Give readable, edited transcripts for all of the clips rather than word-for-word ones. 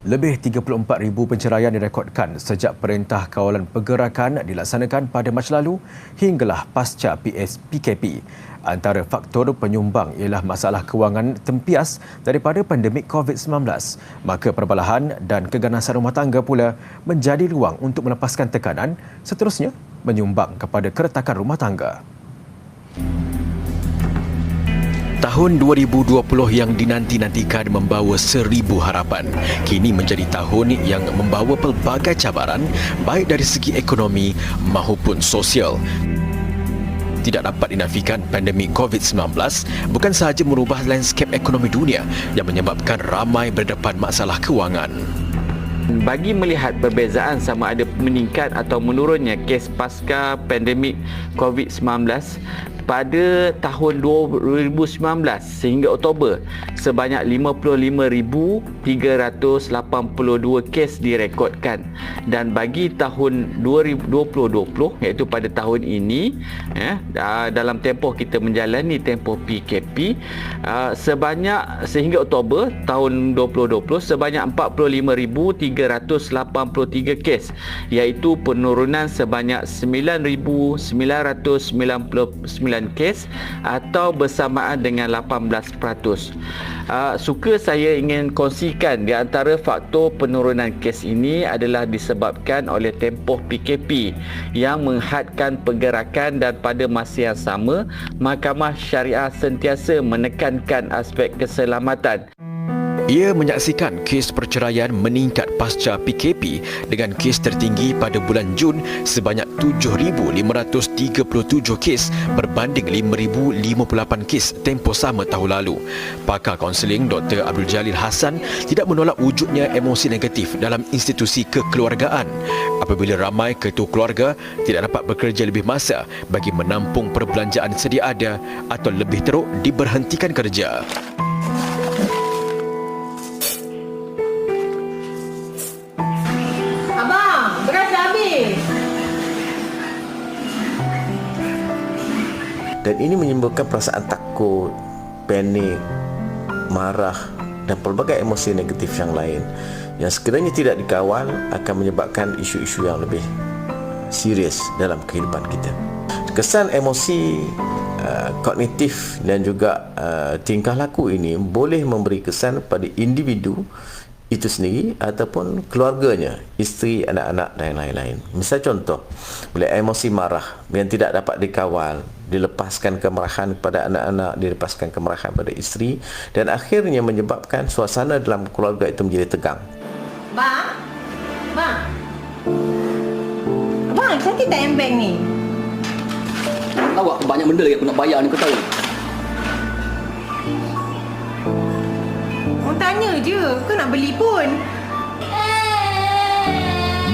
Lebih 34,000 penceraian direkodkan sejak Perintah Kawalan Pergerakan dilaksanakan pada Mac lalu hinggalah pasca PKP. Antara faktor penyumbang ialah masalah kewangan tempias daripada pandemik COVID-19. Maka perbalahan dan keganasan rumah tangga pula menjadi ruang untuk melepaskan tekanan, seterusnya menyumbang kepada keretakan rumah tangga. Tahun 2020 yang dinanti-nantikan membawa 1,000 harapan. Kini menjadi tahun yang membawa pelbagai cabaran baik dari segi ekonomi maupun sosial. Tidak dapat dinafikan pandemik COVID-19 bukan sahaja merubah lanskap ekonomi dunia yang menyebabkan ramai berdepan masalah kewangan. Bagi melihat perbezaan sama ada meningkat atau menurunnya kes pasca pandemik COVID-19 pada tahun 2019 sehingga Oktober, sebanyak 55,382 kes direkodkan, dan bagi tahun 2020 iaitu pada tahun ini dalam tempoh kita menjalani tempoh PKP, sehingga Oktober tahun 2020 sebanyak 45,383 kes, iaitu penurunan sebanyak 9,999 kes atau bersamaan dengan 18%. Suka saya ingin kongsikan di antara faktor penurunan kes ini adalah disebabkan oleh tempoh PKP yang menghadkan pergerakan, dan pada masa yang sama Mahkamah Syariah sentiasa menekankan aspek keselamatan. Ia menyaksikan kes perceraian meningkat pasca PKP dengan kes tertinggi pada bulan Jun sebanyak 7,537 kes berbanding 5,058 kes tempoh sama tahun lalu. Pakar kaunseling Dr. Abdul Jalil Hassan tidak menolak wujudnya emosi negatif dalam institusi kekeluargaan apabila ramai ketua keluarga tidak dapat bekerja lebih masa bagi menampung perbelanjaan sedia ada atau lebih teruk diberhentikan kerja. Dan ini menimbulkan perasaan takut, panik, marah dan pelbagai emosi negatif yang lain yang sekiranya tidak dikawal akan menyebabkan isu-isu yang lebih serius dalam kehidupan kita. Kesan emosi kognitif dan juga tingkah laku ini boleh memberi kesan pada individu itu sendiri ataupun keluarganya, isteri, anak-anak dan lain-lain. Misal contoh, bila emosi marah yang tidak dapat dikawal, dilepaskan kemarahan kepada anak-anak, dilepaskan kemarahan pada isteri, dan akhirnya menyebabkan suasana dalam keluarga itu menjadi tegang. Bang? Bang? Abang, cantik tak handbag ni? Awak banyak benda lagi aku nak bayar ni, kau tahu? Orang tanya je, kau nak beli pun.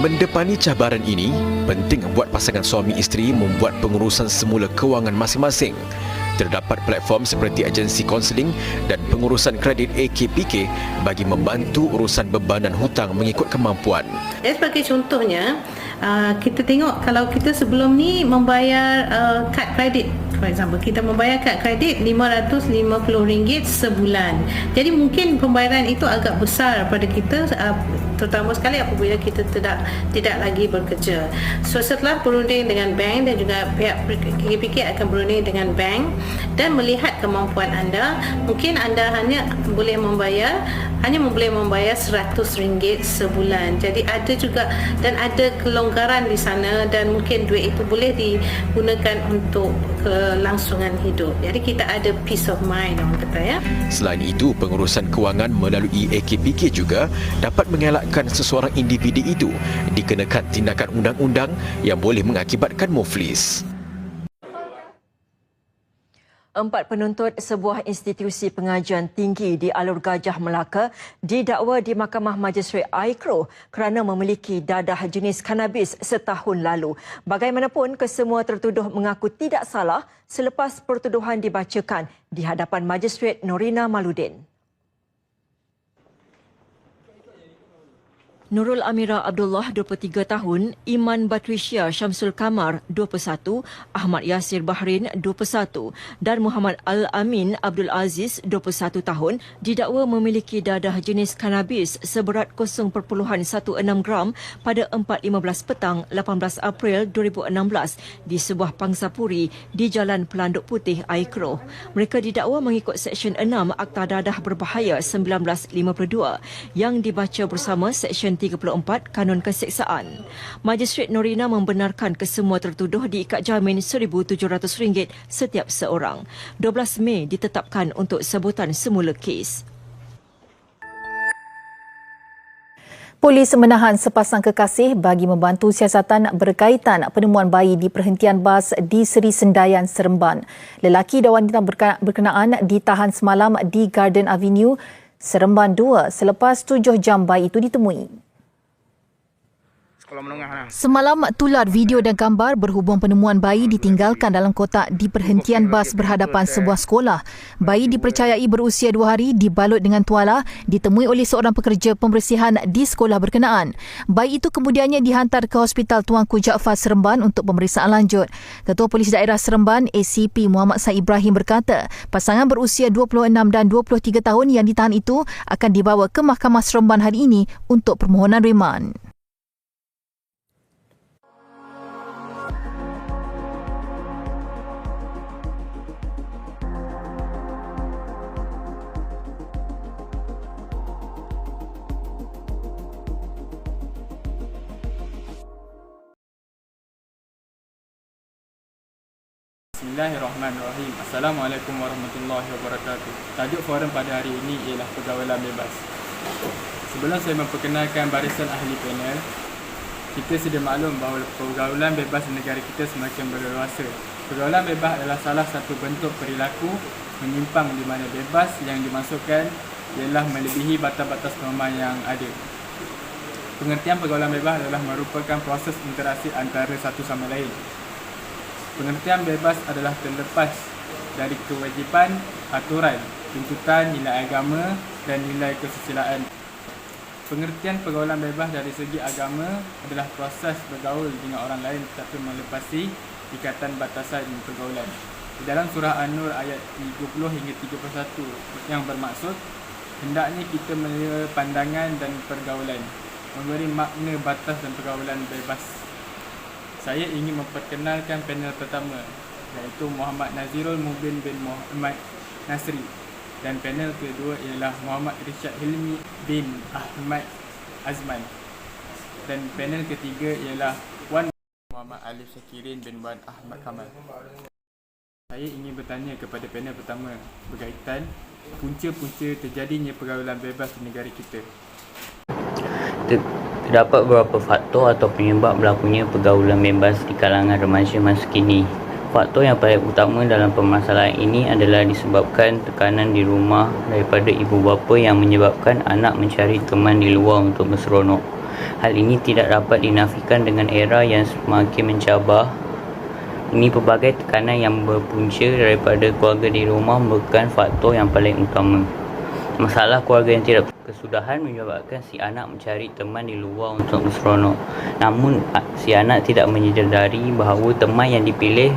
Mendepani cabaran ini, penting buat pasangan suami isteri membuat pengurusan semula kewangan masing-masing. Terdapat platform seperti agensi kaunseling dan pengurusan kredit AKPK bagi membantu urusan bebanan hutang mengikut kemampuan. Sebagai contohnya, kita tengok kalau kita sebelum ni membayar kad kredit, for example, kita membayar kad kredit RM550 sebulan. Jadi mungkin pembayaran itu agak besar pada kita, terutama sekali apabila kita tidak lagi bekerja. So setelah berunding dengan bank dan juga pihak KPK akan berunding dengan bank dan melihat kemampuan anda, mungkin anda hanya boleh membayar RM100 sebulan. Jadi ada juga dan ada kelonggaran di sana, dan mungkin duit itu boleh digunakan untuk kelangsungan hidup. Jadi kita ada peace of mind, orang kata ya. Selain itu, pengurusan kewangan melalui AKPK juga dapat mengelakkan seseorang individu itu dikenakan tindakan undang-undang yang boleh mengakibatkan muflis. 4 penuntut sebuah institusi pengajian tinggi di Alur Gajah, Melaka didakwa di Mahkamah Majistret Aikro kerana memiliki dadah jenis kanabis setahun lalu. Bagaimanapun, kesemua tertuduh mengaku tidak salah selepas pertuduhan dibacakan di hadapan Majistret Norina Maludin. Nurul Amira Abdullah 23 tahun, Iman Batrisya Syamsul Kamar 21, Ahmad Yasir Bahrin 21 dan Muhammad Al-Amin Abdul Aziz 21 tahun didakwa memiliki dadah jenis kanabis seberat 0.16 gram pada 4.15 petang 18 April 2016 di sebuah pangsapuri di Jalan Pelanduk Putih, Aikro. Mereka didakwa mengikut Seksyen 6 Akta Dadah Berbahaya 1952 yang dibaca bersama Seksyen 34 Kanun Keseksaan. Magistrate Norina membenarkan kesemua tertuduh diikat jamin RM1,700 setiap seorang. 12 Mei ditetapkan untuk sebutan semula kes. Polis menahan sepasang kekasih bagi membantu siasatan berkaitan penemuan bayi di perhentian bas di Seri Sendayan, Seremban. Lelaki dan wanita berkenaan ditahan semalam di Garden Avenue, Seremban 2 selepas 7 jam bayi itu ditemui. Semalam, tular video dan gambar berhubung penemuan bayi ditinggalkan dalam kotak di perhentian bas berhadapan sebuah sekolah. Bayi dipercayai berusia 2 hari dibalut dengan tuala ditemui oleh seorang pekerja pembersihan di sekolah berkenaan. Bayi itu kemudiannya dihantar ke Hospital Tuanku Jaafar Seremban untuk pemeriksaan lanjut. Ketua Polis Daerah Seremban, ACP Muhammad Said Ibrahim berkata, pasangan berusia 26 dan 23 tahun yang ditahan itu akan dibawa ke Mahkamah Seremban hari ini untuk permohonan reman. Bismillahirrahmanirrahim. Assalamualaikum warahmatullahi wabarakatuh. Tajuk forum pada hari ini ialah pergaulan bebas. Sebelum saya memperkenalkan barisan ahli panel, kita sedia maklum bahawa pergaulan bebas di negara kita semakin berleluasa. Pergaulan bebas adalah salah satu bentuk perilaku menyimpang di mana bebas yang dimasukkan ialah melebihi batas-batas norma yang ada. Pengertian pergaulan bebas adalah merupakan proses interaksi antara satu sama lain. Pengertian bebas adalah terlepas dari kewajipan, aturan, tuntutan, nilai agama dan nilai kesusilaan. Pengertian pergaulan bebas dari segi agama adalah proses bergaul dengan orang lain tetapi melepasi ikatan batasan pergaulan. Di dalam surah An-Nur ayat 30 hingga 31 yang bermaksud hendaknya kita menerima pandangan dan pergaulan, memberi makna batas dan pergaulan bebas. Saya ingin memperkenalkan panel pertama iaitu Muhammad Nazirul Mubin bin Muhammad Nasri dan panel kedua ialah Muhammad Rishad Hilmi bin Ahmad Azman dan panel ketiga ialah Wan Muhammad Alif Syakirin bin Wan Ahmad Kamal. Saya ingin bertanya kepada panel pertama berkaitan punca-punca terjadinya pergaulan bebas di negara kita. Terdapat beberapa faktor atau penyebab berlakunya pergaulan bebas di kalangan remaja masa kini. Faktor yang paling utama dalam permasalahan ini adalah disebabkan tekanan di rumah daripada ibu bapa yang menyebabkan anak mencari teman di luar untuk berseronok. Hal ini tidak dapat dinafikan dengan era yang semakin mencabar. Ini pelbagai tekanan yang berpunca daripada keluarga di rumah merupakan faktor yang paling utama. Masalah keluarga yang tidak kesudahan menyebabkan si anak mencari teman di luar untuk berseronok. Namun si anak tidak menyedari bahawa teman yang dipilih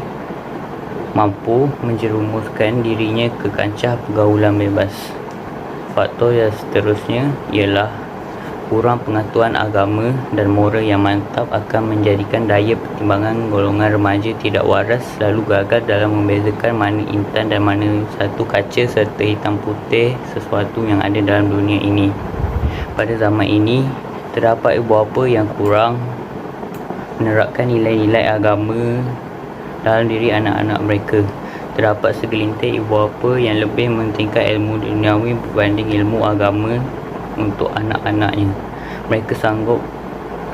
mampu menjerumuskan dirinya ke kancah pergaulan bebas. Faktor yang seterusnya ialah kurang pengetahuan agama dan moral yang mantap akan menjadikan daya pertimbangan golongan remaja tidak waras selalu gagal dalam membezakan mana intan dan mana satu kaca serta hitam putih sesuatu yang ada dalam dunia ini. Pada zaman ini, terdapat ibu bapa yang kurang menerapkan nilai-nilai agama dalam diri anak-anak mereka. Terdapat segelintir ibu bapa yang lebih mementingkan ilmu duniawi berbanding ilmu agama untuk anak-anaknya. Mereka sanggup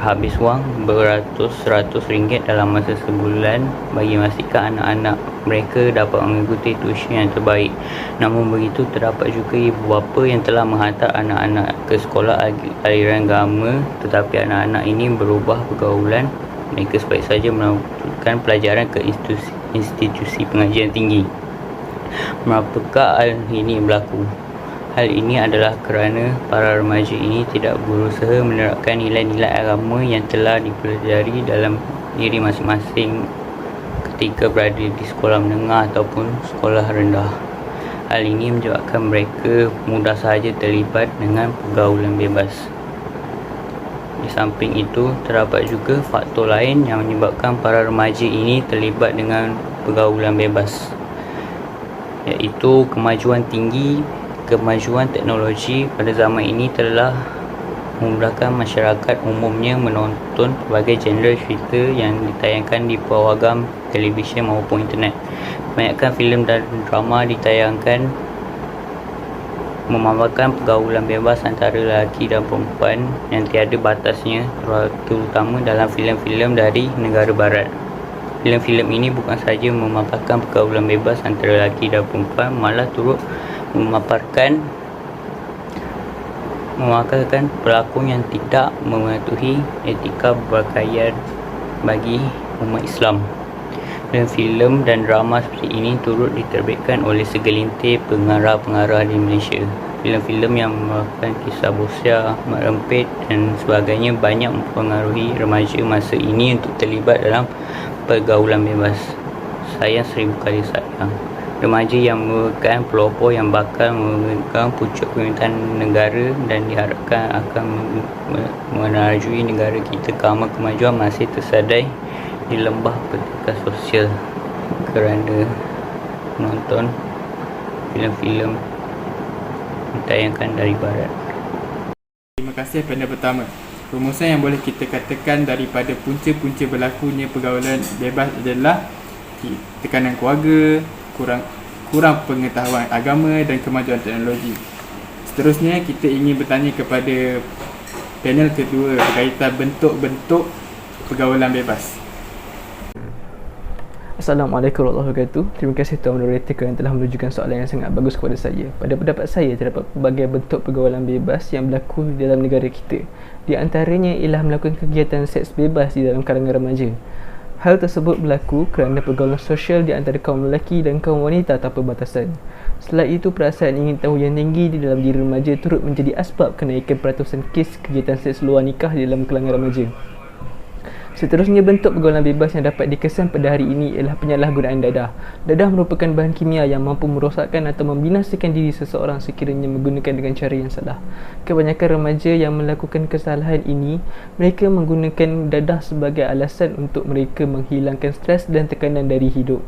habis wang beratus-ratus ringgit dalam masa sebulan bagi memastikan anak-anak mereka dapat mengikuti tuition yang terbaik. Namun begitu, terdapat juga ibu bapa yang telah menghantar anak-anak ke sekolah aliran agama tetapi anak-anak ini berubah pergaulan mereka sebaik saja melakukan pelajaran ke institusi pengajian tinggi. Mengapakah hal ini berlaku? Hal ini adalah kerana para remaja ini tidak berusaha menerapkan nilai-nilai agama yang telah dipelajari dalam diri masing-masing ketika berada di sekolah menengah ataupun sekolah rendah. Hal ini menyebabkan mereka mudah sahaja terlibat dengan pergaulan bebas. Di samping itu, terdapat juga faktor lain yang menyebabkan para remaja ini terlibat dengan pergaulan bebas, iaitu kemajuan tinggi. Kemajuan teknologi pada zaman ini telah memudahkan masyarakat umumnya menonton berbagai genre cerita yang ditayangkan di pawagam televisyen maupun internet. Kebanyakan filem dan drama ditayangkan memamerkan pergaulan bebas antara lelaki dan perempuan yang tiada batasnya, terutama dalam filem-filem dari negara barat. Filem-filem ini bukan sahaja memaparkan pergaulan bebas antara lelaki dan perempuan, malah turut memaparkan pelakon yang tidak mematuhi etika berpakaian bagi umat Islam. Filem dan drama seperti ini turut diterbitkan oleh segelintir pengarah-pengarah di Malaysia. Filem-filem yang merupakan kisah bosia, mak rempit dan sebagainya banyak mempengaruhi remaja masa ini untuk terlibat dalam pergaulan bebas. Sayang seribu kali sayang. Remaja yang merupakan pelopor yang bakal memegang pucuk pemerintahan negara dan diharapkan akan menarjui negara kita ke arah kemajuan masih tersadai di lembah petaka sosial kerana menonton filem-filem ditayangkan dari barat. Terima kasih panel pertama. Rumusan yang boleh kita katakan daripada punca-punca berlakunya pergaulan bebas adalah tekanan keluarga, kurang pengetahuan agama dan kemajuan teknologi. Seterusnya kita ingin bertanya kepada panel kedua berkaitan bentuk-bentuk pergaulan bebas. Assalamualaikum warahmatullahi wabarakatuh. Terima kasih Tuan Moderator kerana telah menunjukkan soalan yang sangat bagus kepada saya. Pada pendapat saya, terdapat pelbagai bentuk pergaulan bebas yang berlaku di dalam negara kita. Di antaranya ialah melakukan kegiatan seks bebas di dalam kalangan remaja. Hal tersebut berlaku kerana pergaulan sosial di antara kaum lelaki dan kaum wanita tanpa batasan. Selain itu, perasaan ingin tahu yang tinggi di dalam diri remaja turut menjadi asbab kenaikan peratusan kes kegiatan seks luar nikah di dalam kalangan remaja. Seterusnya, bentuk pergaulan bebas yang dapat dikesan pada hari ini ialah penyalahgunaan dadah. Dadah merupakan bahan kimia yang mampu merosakkan atau membinasakan diri seseorang sekiranya menggunakan dengan cara yang salah. Kebanyakan remaja yang melakukan kesalahan ini, mereka menggunakan dadah sebagai alasan untuk mereka menghilangkan stres dan tekanan dari hidup.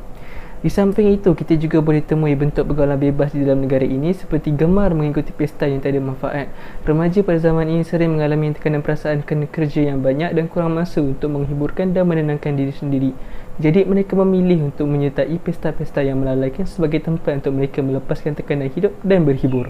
Di samping itu, kita juga boleh temui bentuk pergaulan bebas di dalam negara ini seperti gemar mengikuti pesta yang tak ada manfaat. Remaja pada zaman ini sering mengalami tekanan perasaan kerana kerja yang banyak dan kurang masa untuk menghiburkan dan menenangkan diri sendiri. Jadi mereka memilih untuk menyertai pesta-pesta yang melalaikan sebagai tempat untuk mereka melepaskan tekanan hidup dan berhibur.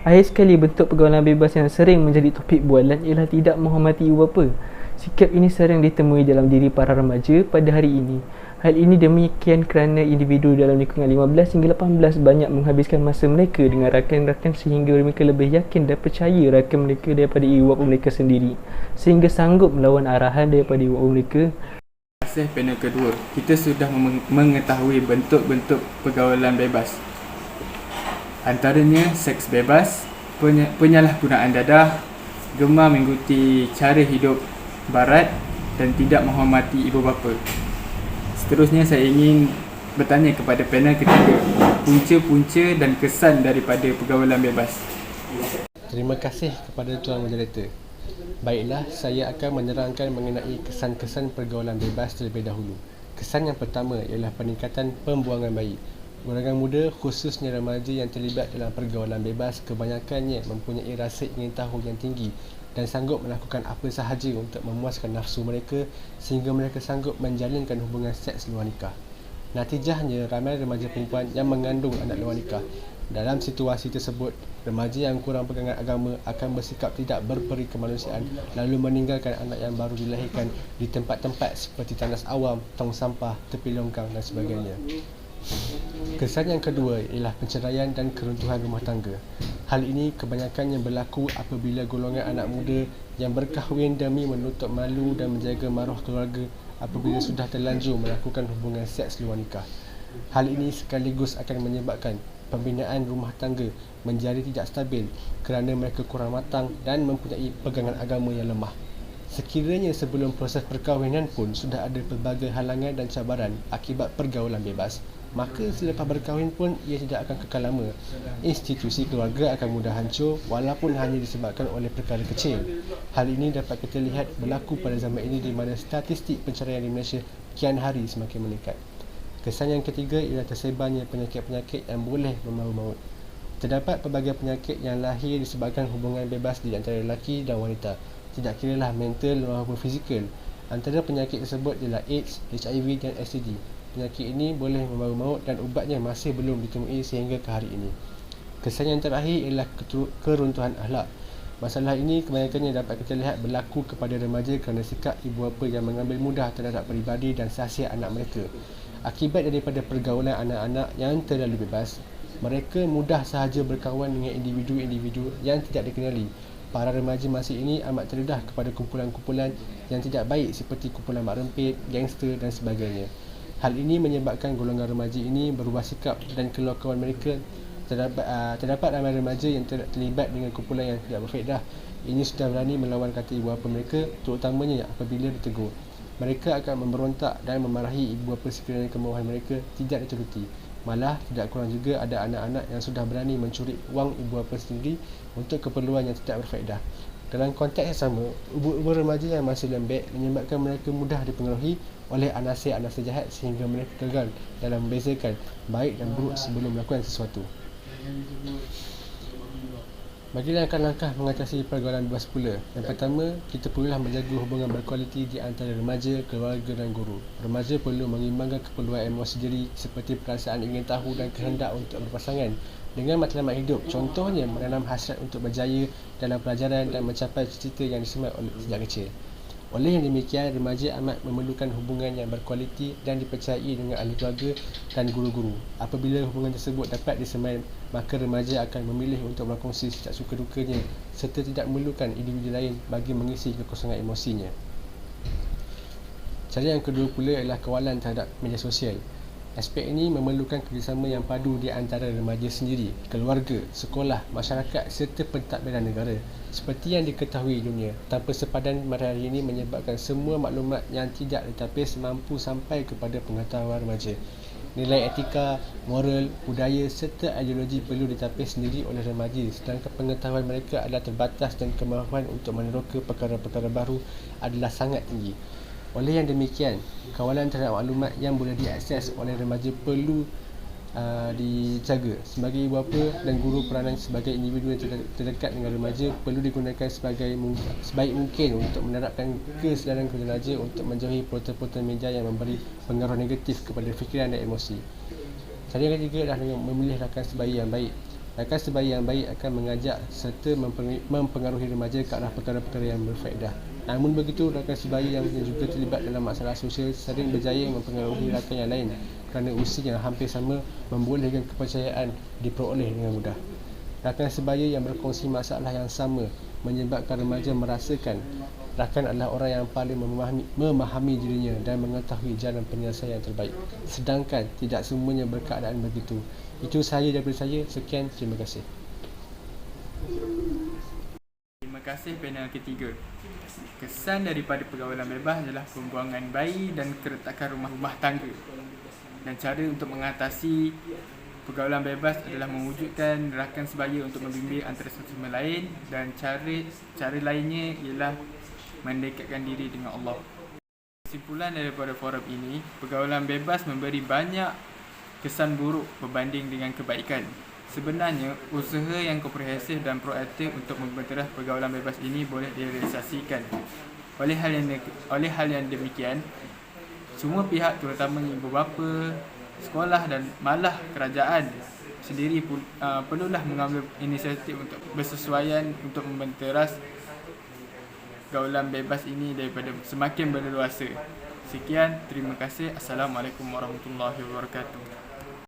Akhir sekali, bentuk pergaulan bebas yang sering menjadi topik bualan ialah tidak menghormati ibu bapa. Sikap ini sering ditemui dalam diri para remaja pada hari ini. Hal ini demikian kerana individu dalam lingkungan 15 hingga 18 banyak menghabiskan masa mereka dengan rakan-rakan sehingga mereka lebih yakin dan percaya rakan mereka daripada ibu bapa mereka sendiri, sehingga sanggup melawan arahan daripada ibu bapa mereka. Terima kasih panel kedua. Kita sudah mengetahui bentuk-bentuk pergaulan bebas. Antaranya seks bebas, penyalahgunaan dadah, gemar mengikuti cara hidup barat dan tidak menghormati ibu bapa. Seterusnya saya ingin bertanya kepada panel ketiga, punca-punca dan kesan daripada pergaulan bebas. Terima kasih kepada Tuan Moderator. Baiklah, saya akan menerangkan mengenai kesan-kesan pergaulan bebas terlebih dahulu. Kesan yang pertama ialah peningkatan pembuangan bayi. Golongan muda, khususnya remaja yang terlibat dalam pergaulan bebas, kebanyakannya mempunyai rasa ingin tahu yang tinggi dan sanggup melakukan apa sahaja untuk memuaskan nafsu mereka sehingga mereka sanggup menjalinkan hubungan seks luar nikah. Natijahnya, ramai remaja perempuan yang mengandung anak luar nikah. Dalam situasi tersebut, remaja yang kurang pegangan agama akan bersikap tidak berperi kemanusiaan lalu meninggalkan anak yang baru dilahirkan di tempat-tempat seperti tandas awam, tong sampah, tepi longkang dan sebagainya. Kesan yang kedua ialah penceraian dan keruntuhan rumah tangga. Hal ini kebanyakannya berlaku apabila golongan anak muda yang berkahwin demi menutup malu dan menjaga maruah keluarga apabila sudah terlanjur melakukan hubungan seks luar nikah. Hal ini sekaligus akan menyebabkan pembinaan rumah tangga menjadi tidak stabil kerana mereka kurang matang dan mempunyai pegangan agama yang lemah. Sekiranya sebelum proses perkahwinan pun sudah ada pelbagai halangan dan cabaran akibat pergaulan bebas, maka selepas berkahwin pun ia tidak akan kekal lama. Institusi keluarga akan mudah hancur walaupun hanya disebabkan oleh perkara kecil. Hal ini dapat kita lihat berlaku pada zaman ini di mana statistik perceraian di Malaysia kian hari semakin meningkat. Kesan yang ketiga ialah tersebarnya penyakit-penyakit yang boleh membawa maut. Terdapat pelbagai penyakit yang lahir disebabkan hubungan bebas di antara lelaki dan wanita, tidak kiralah mental maupun fizikal. Antara penyakit tersebut ialah AIDS, HIV dan STD. Penyakit ini boleh membawa maut dan ubatnya masih belum ditemui sehingga ke hari ini. Kesan yang terakhir ialah keruntuhan akhlak. Masalah ini kebanyakannya dapat kita lihat berlaku kepada remaja kerana sikap ibu bapa yang mengambil mudah terhadap peribadi dan sahsiat anak mereka. Akibat daripada pergaulan anak-anak yang terlalu bebas, mereka mudah sahaja berkawan dengan individu-individu yang tidak dikenali. Para remaja masa ini amat terdedah kepada kumpulan-kumpulan yang tidak baik seperti kumpulan mak rempit, gangster dan sebagainya. Hal ini menyebabkan golongan remaja ini berubah sikap dan keluar kawan mereka. Terdapat ramai remaja yang terlibat dengan kumpulan yang tidak berfaedah. Ini sudah berani melawan kata ibu bapa mereka, terutamanya apabila ditegur. Mereka akan memberontak dan memarahi ibu bapa sekiranya kemauan mereka tidak dituruti. Malah tidak kurang juga ada anak-anak yang sudah berani mencuri wang ibu bapa sendiri untuk keperluan yang tidak berfaedah. Dalam konteks yang sama, ibu-ibu remaja yang masih lembek menyebabkan mereka mudah dipengaruhi oleh anasir-anasir jahat sehingga mereka gagal dalam membezakan baik dan buruk sebelum melakukan sesuatu. Bagi langkah-langkah mengatasi pergaulan bebas pula, yang pertama, kita perlulah menjaga hubungan berkualiti di antara remaja, keluarga dan guru. Remaja perlu mengimbangkan keperluan emosi diri seperti perasaan ingin tahu dan kehendak untuk berpasangan dengan matlamat hidup, contohnya menanam hasrat untuk berjaya dalam pelajaran dan mencapai cita-cita yang disemat sejak kecil. Oleh yang demikian, remaja amat memerlukan hubungan yang berkualiti dan dipercayai dengan ahli keluarga dan guru-guru. Apabila hubungan tersebut dapat disemat, maka remaja akan memilih untuk berkongsi setiap suka-dukanya serta tidak memerlukan individu lain bagi mengisi kekosongan emosinya. Cara yang kedua pula ialah kawalan terhadap media sosial. Aspek ini memerlukan kerjasama yang padu di antara remaja sendiri, keluarga, sekolah, masyarakat serta pentadbiran negara. Seperti yang diketahui dunia, tanpa sepadan pada hari ini menyebabkan semua maklumat yang tidak ditapis mampu sampai kepada pengetahuan remaja. Nilai etika, moral, budaya serta ideologi perlu ditapis sendiri oleh remaja, sedangkan pengetahuan mereka adalah terbatas dan kemahuan untuk meneroka perkara-perkara baru adalah sangat tinggi. Oleh yang demikian, kawalan terhadap maklumat yang boleh diakses oleh remaja perlu dijaga. Sebagai ibu bapa dan guru, peranan sebagai individu yang terdekat dengan remaja perlu digunakan sebaik mungkin untuk menerapkan kesedaran remaja untuk menjauhi portal-portal media yang memberi pengaruh negatif kepada fikiran dan emosi. Cara yang ketiga adalah dengan memilih rakan sebaya yang baik. Rakan sebaya yang baik akan mengajak serta mempengaruhi remaja ke arah perkara-perkara yang berfaedah. Namun begitu, rakan sebaya yang juga terlibat dalam masalah sosial sering berjaya mempengaruhi rakan yang lain kerana usia yang hampir sama membolehkan kepercayaan diperoleh dengan mudah. Rakan sebaya yang berkongsi masalah yang sama menyebabkan remaja merasakan rakan adalah orang yang paling memahami dirinya dan mengetahui jalan penyelesaian terbaik. Sedangkan tidak semuanya berkeadaan begitu. Itu sahaja daripada saya. Sekian, terima kasih. Terima kasih panel ketiga. Kesan daripada pergaulan bebas adalah pembuangan bayi dan keretakan rumah tangga. Dan cara untuk mengatasi pergaulan bebas adalah mewujudkan rakan sebaya untuk membimbing antara satu sama lain, dan cara lainnya ialah mendekatkan diri dengan Allah. Kesimpulan daripada forum ini, pergaulan bebas memberi banyak kesan buruk berbanding dengan kebaikan. Sebenarnya, usaha yang komprehensif dan proaktif untuk membenterah pergaulan bebas ini boleh direalisasikan. Oleh hal yang demikian, semua pihak terutamanya ibu bapa, sekolah dan malah kerajaan sendiri perlulah mengambil inisiatif untuk bersesuaian untuk membenteras gaulan bebas ini daripada semakin berleluasa. Sekian, terima kasih. Assalamualaikum warahmatullahi wabarakatuh.